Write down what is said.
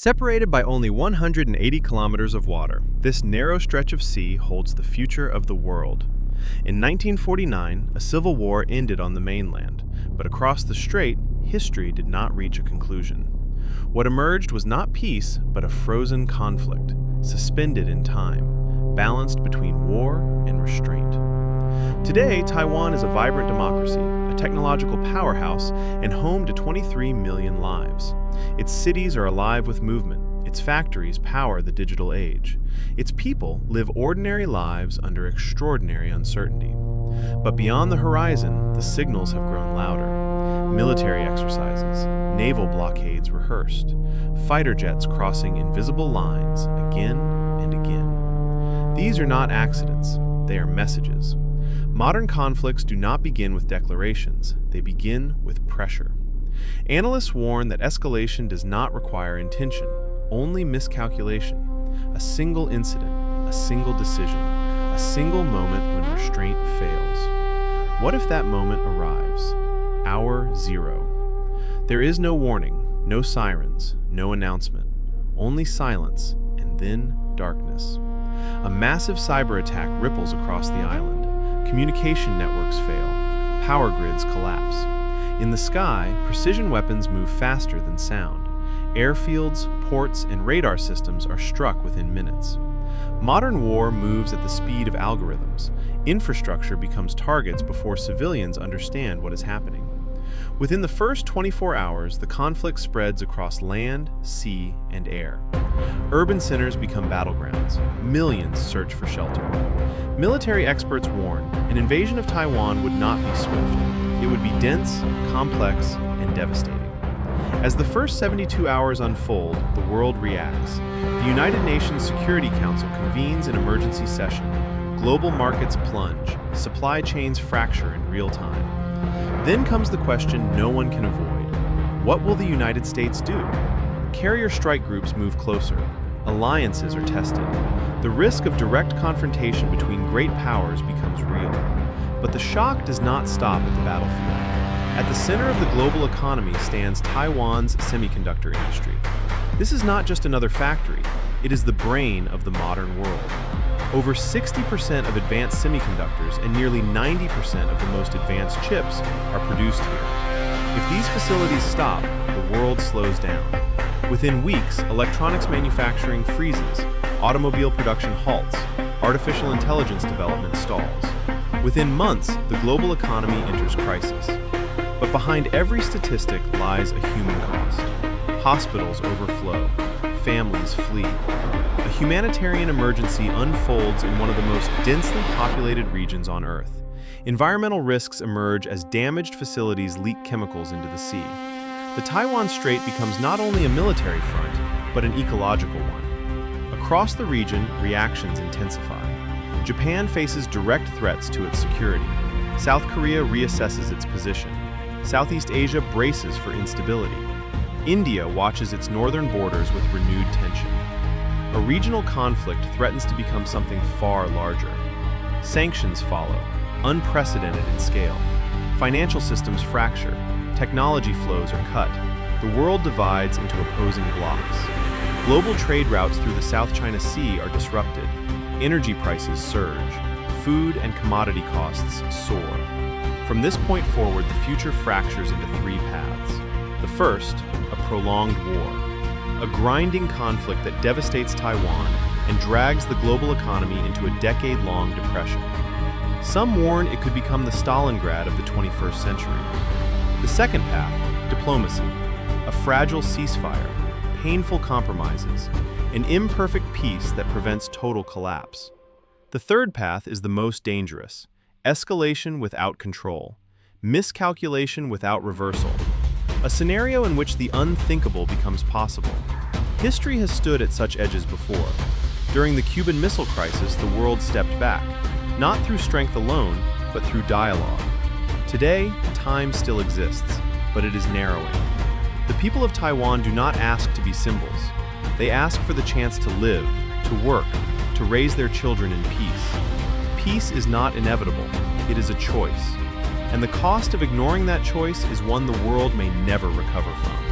Separated by only 180 kilometers of water, this narrow stretch of sea holds the future of the world. In 1949, a civil war ended on the mainland, but across the strait, history did not reach a conclusion. What emerged was not peace, but a frozen conflict, suspended in time, balanced between war and restraint. Today, Taiwan is a vibrant democracy, a technological powerhouse, and home to 23 million lives. Its cities are alive with movement. Its factories power the digital age. Its people live ordinary lives under extraordinary uncertainty. But beyond the horizon, the signals have grown louder. Military exercises, naval blockades rehearsed, fighter jets crossing invisible lines again and again. These are not accidents, they are messages. Modern conflicts do not begin with declarations, they begin with pressure. Analysts warn that escalation does not require intention, only miscalculation. A single incident, a single decision, a single moment when restraint fails. What if that moment arrives? Hour zero. There is no warning, no sirens, no announcement, only silence, and then darkness. A massive cyber attack ripples across the island. Communication networks fail. Power grids collapse. In the sky, precision weapons move faster than sound. Airfields, ports, and radar systems are struck within minutes. Modern war moves at the speed of algorithms. Infrastructure becomes targets before civilians understand what is happening. Within the first 24 hours, the conflict spreads across land, sea, and air. Urban centers become battlegrounds. Millions search for shelter. Military experts warn an invasion of Taiwan would not be swift. It would be dense, complex, and devastating. As the first 72 hours unfold, the world reacts. The United Nations Security Council convenes an emergency session. Global markets plunge. Supply chains fracture in real time. Then comes the question no one can avoid. What will the United States do? Carrier strike groups move closer. Alliances are tested. The risk of direct confrontation between great powers becomes real. But the shock does not stop at the battlefield. At the center of the global economy stands Taiwan's semiconductor industry. This is not just another factory, it is the brain of the modern world. Over 60% of advanced semiconductors and nearly 90% of the most advanced chips are produced here. If these facilities stop, the world slows down. Within weeks, electronics manufacturing freezes, automobile production halts, artificial intelligence development stalls. Within months, the global economy enters crisis. But behind every statistic lies a human cost. Hospitals overflow, families flee. A humanitarian emergency unfolds in one of the most densely populated regions on Earth. Environmental risks emerge as damaged facilities leak chemicals into the sea. The Taiwan Strait becomes not only a military front, but an ecological one. Across the region, reactions intensify. Japan faces direct threats to its security. South Korea reassesses its position. Southeast Asia braces for instability. India watches its northern borders with renewed tension. A regional conflict threatens to become something far larger. Sanctions follow, unprecedented in scale. Financial systems fracture. Technology flows are cut. The world divides into opposing blocks. Global trade routes through the South China Sea are disrupted. Energy prices surge. Food and commodity costs soar. From this point forward, the future fractures into three paths. The first, a prolonged war. A grinding conflict that devastates Taiwan and drags the global economy into a decade-long depression. Some warn it could become the Stalingrad of the 21st century. The second path, diplomacy. A fragile ceasefire, painful compromises, an imperfect peace that prevents total collapse. The third path is the most dangerous. Escalation without control. Miscalculation without reversal. A scenario in which the unthinkable becomes possible. History has stood at such edges before. During the Cuban Missile Crisis, the world stepped back, not through strength alone, but through dialogue. Today, time still exists, but it is narrowing. The people of Taiwan do not ask to be symbols. They ask for the chance to live, to work, to raise their children in peace. Peace is not inevitable, it is a choice. And the cost of ignoring that choice is one the world may never recover from.